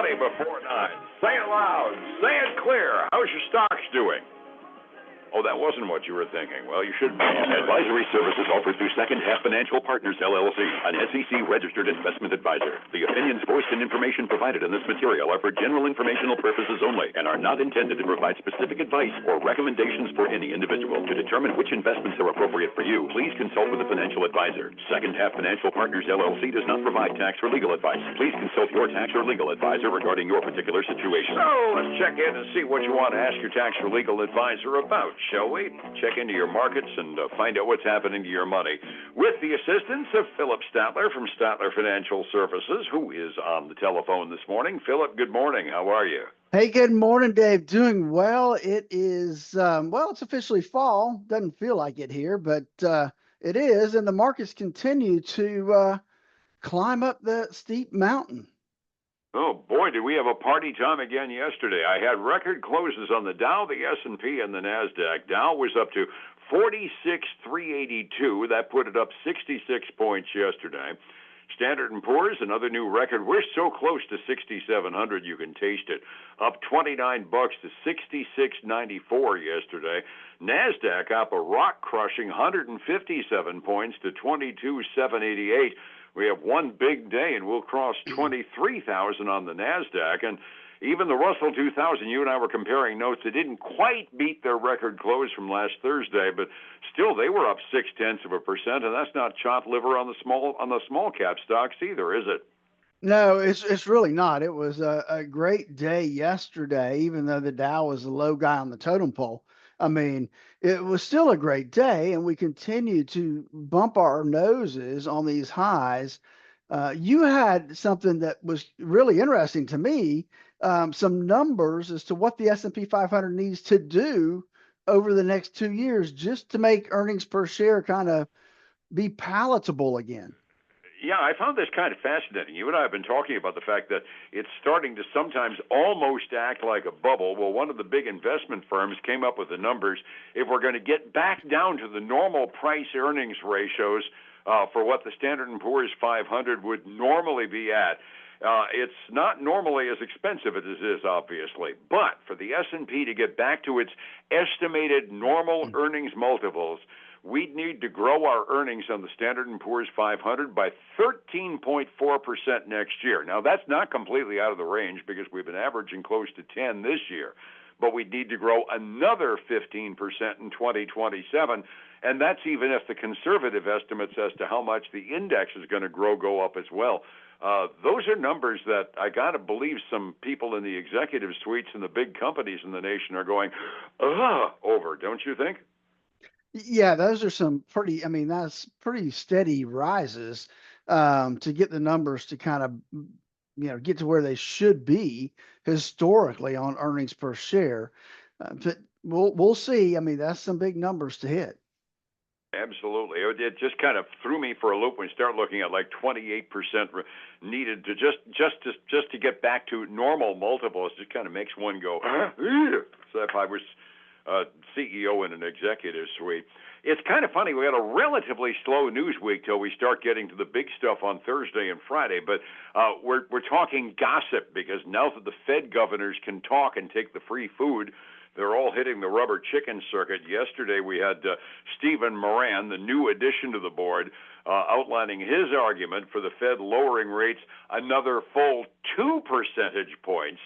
20 before 9. Say it loud. Say it clear. How's your stocks doing? Oh, that wasn't what you were thinking. Well, you should be. Advisory services offered through Second Half Financial Partners, LLC, an SEC-registered investment advisor. The opinions voiced and information provided in this material are for general informational purposes only and are not intended to provide specific advice or recommendations for any individual. To determine which investments are appropriate for you, please consult with a financial advisor. Second Half Financial Partners, LLC does not provide tax or legal advice. Please consult your tax or legal advisor regarding your particular situation. So, let's check in and see what you want to ask your tax or legal advisor about, shall we? Check into your markets and find out what's happening to your money with the assistance of Phillip Statler from Statler Financial Services, who is on the telephone this morning. Phillip, good morning. How are you? Hey, good morning, Dave. Doing well. It is, it's officially fall. Doesn't feel like it here, but it is, and the markets continue to climb up the steep mountain. Oh, boy, did we have a party time again yesterday. I had record closes on the Dow, the S&P, and the NASDAQ. Dow was up to 46,382. That put it up 66 points yesterday. Standard & Poor's, another new record. We're so close to 6,700, you can taste it. Up $29 to 66.94 yesterday. NASDAQ up a rock-crushing 157 points to 22,788. We have one big day, and we'll cross 23,000 on the NASDAQ. And even the Russell 2000, you and I were comparing notes. They didn't quite beat their record close from last Thursday, but still they were up 0.6%, and that's not chopped liver on the small cap stocks either, is it? No, it's really not. It was a great day yesterday, even though the Dow was the low guy on the totem pole. I mean, it was still a great day, and we continue to bump our noses on these highs. You had something that was really interesting to me, some numbers as to what the S&P 500 needs to do over the next 2 years just to make earnings per share kind of be palatable again. Yeah, I found this kind of fascinating. You and I have been talking about the fact that it's starting to sometimes almost act like a bubble. Well, one of the big investment firms came up with the numbers. If we're going to get back down to the normal price-earnings ratios for what the Standard & Poor's 500 would normally be at, it's not normally as expensive as it is, obviously. But for the S&P to get back to its estimated normal earnings multiples, we'd need to grow our earnings on the Standard & Poor's 500 by 13.4% next year. Now, that's not completely out of the range because we've been averaging close to 10 this year. But we'd need to grow another 15% in 2027, and that's even if the conservative estimates as to how much the index is going to go up as well. Those are numbers that I got to believe some people in the executive suites and the big companies in the nation are going, over, don't you think? Yeah, those are some that's pretty steady rises to get the numbers to kind of, get to where they should be historically on earnings per share. But we'll see. I mean, that's some big numbers to hit. Absolutely. It just kind of threw me for a loop when you start looking at like 28% needed to just to get back to normal multiples. Just kind of makes one go, So if I was CEO in an executive suite. It's kind of funny. We had a relatively slow news week till we start getting to the big stuff on Thursday and Friday, but we're talking gossip because now that the Fed governors can talk and take the free food, they're all hitting the rubber chicken circuit. Yesterday we had Stephen Moran, the new addition to the board, outlining his argument for the Fed lowering rates another full 2 percentage points.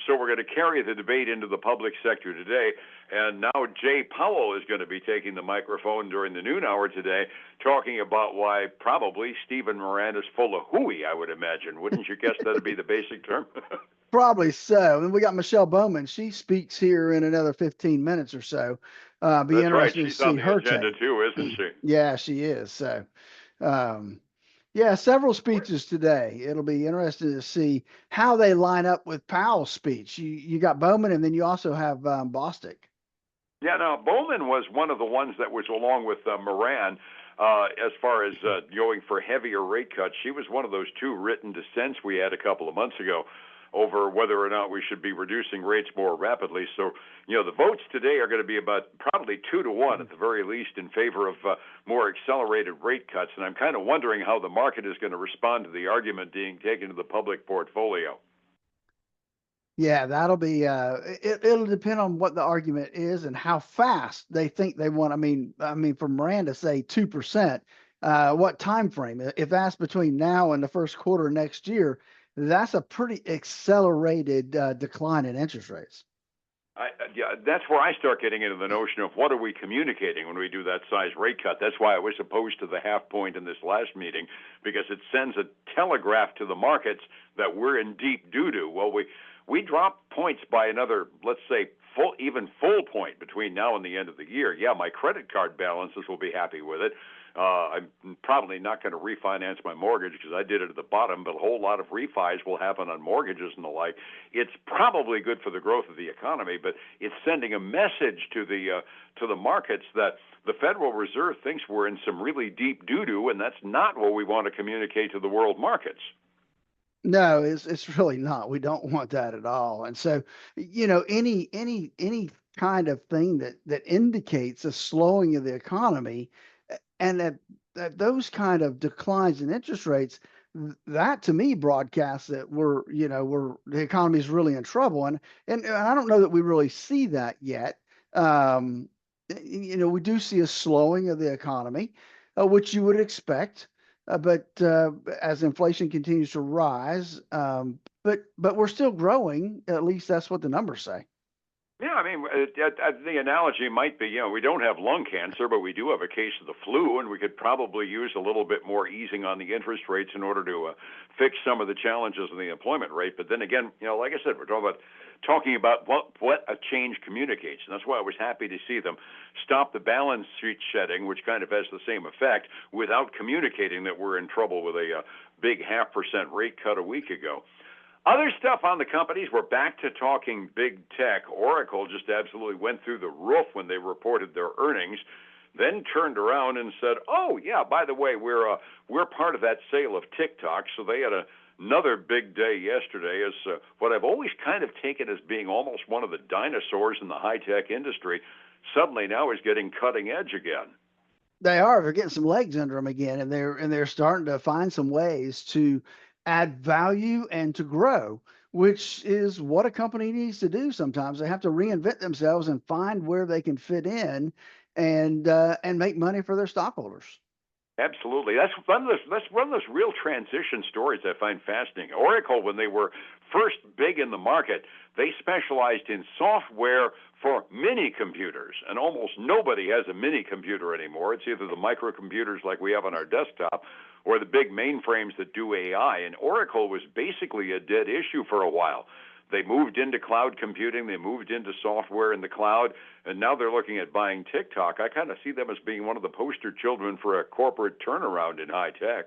So we're going to carry the debate into the public sector today. And now Jay Powell is going to be taking the microphone during the noon hour today, talking about why probably Stephen Moran is full of hooey, I would imagine. Wouldn't you guess that would be the basic term? Probably so. And we got Michelle Bowman. She speaks here in another 15 minutes or so. Be That's interesting right. to She's see on the her agenda take. too, isn't she? Yeah, she is. So, several speeches today. It'll be interesting to see how they line up with Powell's speech. You got Bowman, and then you also have Bostic. Yeah, now Bowman was one of the ones that was along with Moran as far as going for heavier rate cuts. She was one of those two written dissents we had a couple of months ago over whether or not we should be reducing rates more rapidly. So, the votes today are going to be about probably 2-1 at the very least in favor of more accelerated rate cuts. And I'm kind of wondering how the market is going to respond to the argument being taken to the public portfolio. Yeah, that'll be it'll depend on what the argument is and how fast they think they want. I mean, for Miranda to say 2%, what time frame? If that's between now and the first quarter of next year, that's a pretty accelerated decline in interest rates. Yeah, that's where I start getting into the notion of what are we communicating when we do that size rate cut. That's why I was opposed to the half point in this last meeting, because it sends a telegraph to the markets that we're in deep doo-doo. Well, we drop points by another, let's say, full point between now and the end of the year. Yeah, my credit card balances will be happy with it. I'm probably not going to refinance my mortgage because I did it at the bottom, but a whole lot of refis will happen on mortgages and the like. It's probably good for the growth of the economy, but it's sending a message to the markets that the Federal Reserve thinks we're in some really deep doo-doo, and that's not what we want to communicate to the world markets. No, it's really not. We don't want that at all. And so, any kind of thing that indicates a slowing of the economy, and that those kind of declines in interest rates, that to me broadcasts that the economy is really in trouble. And I don't know that we really see that yet. Um, we do see a slowing of the economy, which you would expect. But as inflation continues to rise, but we're still growing. At least that's what the numbers say. Yeah, I mean, the analogy might be, we don't have lung cancer, but we do have a case of the flu, and we could probably use a little bit more easing on the interest rates in order to fix some of the challenges in the employment rate. But then again, like I said, we're talking about what a change communicates, and that's why I was happy to see them stop the balance sheet shedding, which kind of has the same effect, without communicating that we're in trouble with a big 0.5% rate cut a week ago. Other stuff on the companies, we're back to talking big tech. Oracle just absolutely went through the roof when they reported their earnings, then turned around and said, "Oh yeah, by the way, we're part of that sale of TikTok." So they had another big day yesterday, as what I've always kind of taken as being almost one of the dinosaurs in the high tech industry, suddenly now is getting cutting edge again. They are. They're getting some legs under them again, and they're starting to find some ways to add value and to grow, which is what a company needs to do. Sometimes they have to reinvent themselves and find where they can fit in, and make money for their stockholders. Absolutely. That's one of those real transition stories I find fascinating. Oracle, when they were first big in the market, they specialized in software for mini computers, and almost nobody has a mini computer anymore. It's either the microcomputers like we have on our desktop or the big mainframes that do AI, and Oracle was basically a dead issue for a while. They moved into cloud computing, they moved into software in the cloud, and now they're looking at buying TikTok. I kind of see them as being one of the poster children for a corporate turnaround in high tech.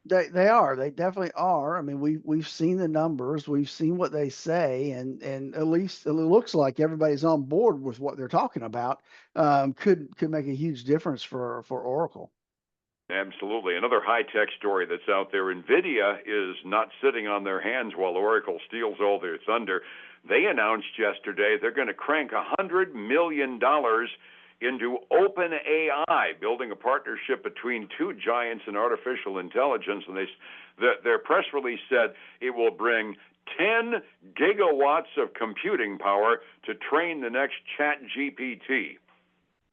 They are. They definitely are. I mean, we've seen the numbers, we've seen what they say, and at least it looks like everybody's on board with what they're talking about. Could make a huge difference for Oracle. Absolutely. Another high tech story that's out there. NVIDIA is not sitting on their hands while Oracle steals all their thunder. They announced yesterday they're going to crank $100 million into OpenAI, building a partnership between two giants in artificial intelligence. And their press release said it will bring 10 gigawatts of computing power to train the next ChatGPT.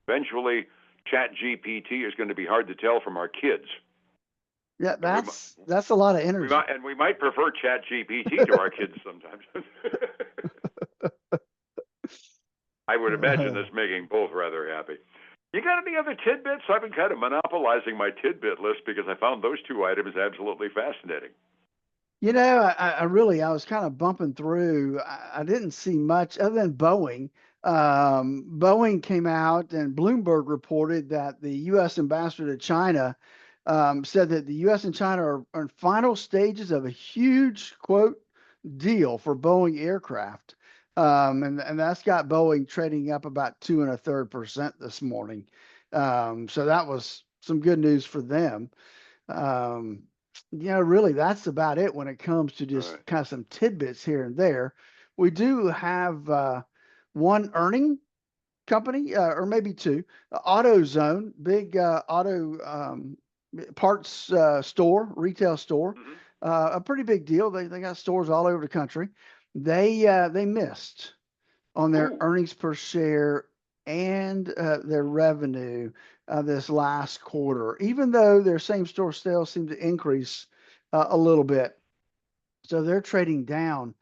Eventually, ChatGPT is going to be hard to tell from our kids. Yeah, that's a lot of energy. We might prefer ChatGPT to our kids sometimes. I would imagine this making both rather happy. You got any other tidbits? I've been kind of monopolizing my tidbit list because I found those two items absolutely fascinating. I was kind of bumping through. I didn't see much other than Boeing. Boeing came out and Bloomberg reported that the U.S. ambassador to China said that the U.S. and China are in final stages of a huge, quote, deal for Boeing aircraft. And that's got Boeing trading up about 2.33% this morning. So that was some good news for them. Really, that's about it when it comes to just kind of some tidbits here and there. We do have one earning company, or maybe two, AutoZone, big auto parts store, retail store, Mm-hmm. a pretty big deal. They got stores all over the country. They missed on their Ooh. earnings per share and their revenue this last quarter, even though their same store sales seem to increase a little bit. So they're trading down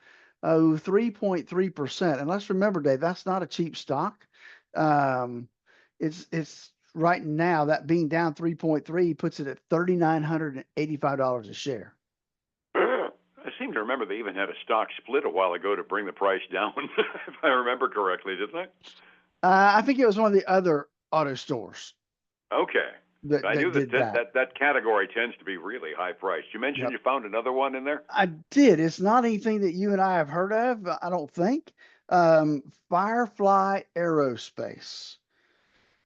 3.3%. And let's remember, Dave, that's not a cheap stock. Um, it's right now that being down 3.3 puts it at $3,985 a share. I seem to remember they even had a stock split a while ago to bring the price down, if I remember correctly, didn't they? I think it was one of the other auto stores Okay. I that knew that did that. that category tends to be really high priced. You mentioned Yep. you found another one in there? I did. It's not anything that you and I have heard of, I don't think. Firefly Aerospace.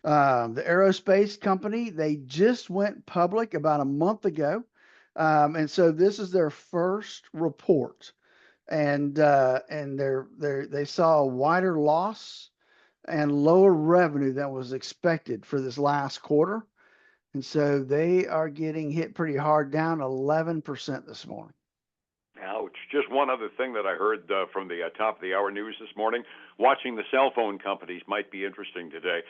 The aerospace company, they just went public about a month ago. And so this is their first report. And they saw a wider loss and lower revenue than was expected for this last quarter. And so they are getting hit pretty hard, down 11% this morning. Ouch. Just one other thing that I heard from the top of the hour news this morning. Watching the cell phone companies might be interesting today.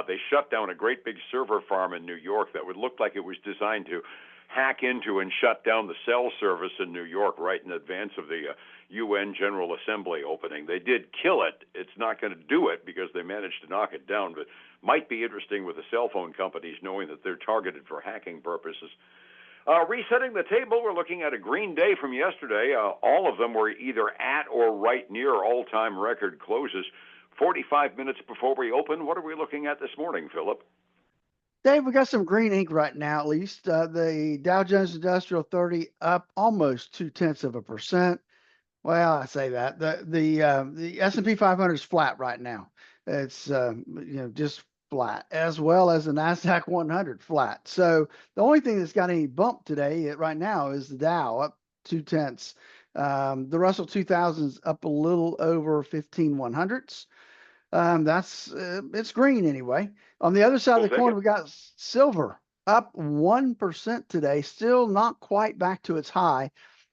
They shut down a great big server farm in New York that would look like it was designed to hack into and shut down the cell service in New York right in advance of the UN General Assembly opening. They did kill it. It's not going to do it because they managed to knock it down, but might be interesting with the cell phone companies knowing that they're targeted for hacking purposes. Resetting the table, we're looking at a green day from yesterday. All of them were either at or right near all-time record closes. 45 minutes before we open, what are we looking at this morning, Philip? Dave, we got some green ink right now, at least. The Dow Jones Industrial 30 up almost 0.2%. Well, I say that the S&P 500 is flat right now. It's just flat, as well as the Nasdaq 100 flat. So the only thing that's got any bump today right now is the Dow up 0.2. The Russell 2000 is up a little over 15/100ths. That's it's green anyway. On the other side of We'll the take coin, it. we got silver up 1% today, still not quite back to its high.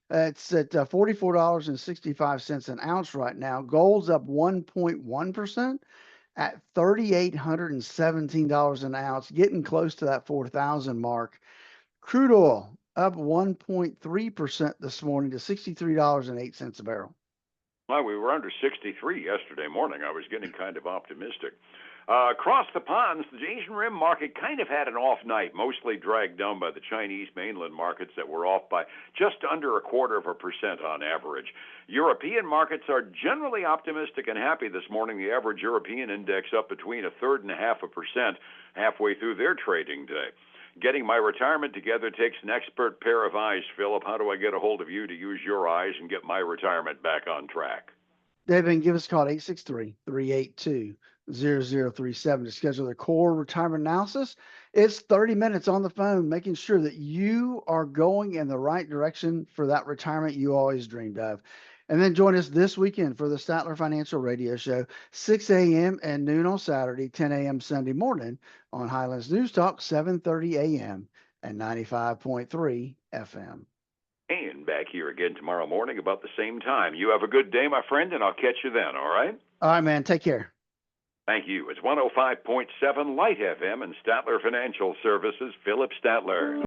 It's at $44.65 an ounce right now. Gold's up 1.1% at $3,817 an ounce, getting close to that 4,000 mark. Crude oil up 1.3% this morning to $63.08 a barrel. Well, we were under 63 yesterday morning. I was getting kind of optimistic. Across the ponds, the Asian Rim market kind of had an off night, mostly dragged down by the Chinese mainland markets that were off by just under 0.25% on average. European markets are generally optimistic and happy this morning. The average European index up between 1/3 and 0.5% halfway through their trading day. Getting my retirement together takes an expert pair of eyes, Philip. How do I get a hold of you to use your eyes and get my retirement back on track? David, give us a call at 863-382-0037 to schedule the core retirement analysis. It's 30 minutes on the phone, making sure that you are going in the right direction for that retirement you always dreamed of. And then join us this weekend for the Statler Financial Radio Show, 6 a.m. and noon on Saturday, 10 a.m. Sunday morning on Highlands News Talk, 7:30 a.m. and 95.3 FM. And back here again tomorrow morning about the same time. You have a good day, my friend, and I'll catch you then, all right? All right, man. Take care. Thank you. It's 105.7 Light FM and Statler Financial Services, Phillip Statler.